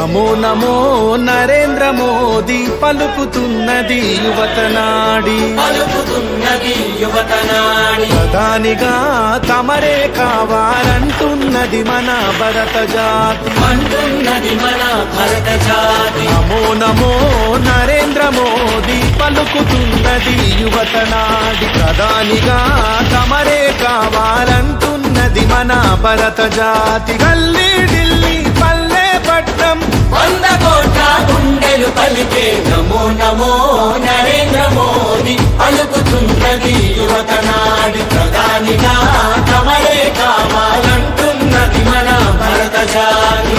నమో నమో నరేంద్ర మోదీ పలుకుతున్నది యువతనాడి ప్రధానిగా తమరే కావాలంటున్నది మన భరత జాతి నమో నమో నరేంద్ర మోదీ పలుకుతున్నది యువతనాడి ప్రధానిగా తమరే కావాలంటున్నది మన భరత జాతి గల్లీ ఢిల్లీ పల్లె పట్నం 100 కోట్ల గుండెలు పలికే నమో నమో నరేంద్ర మోదీ పలుకుతున్నది యువతనాడి ప్రధానిగా తమరే కావాలంటున్నది మన భరత జాతి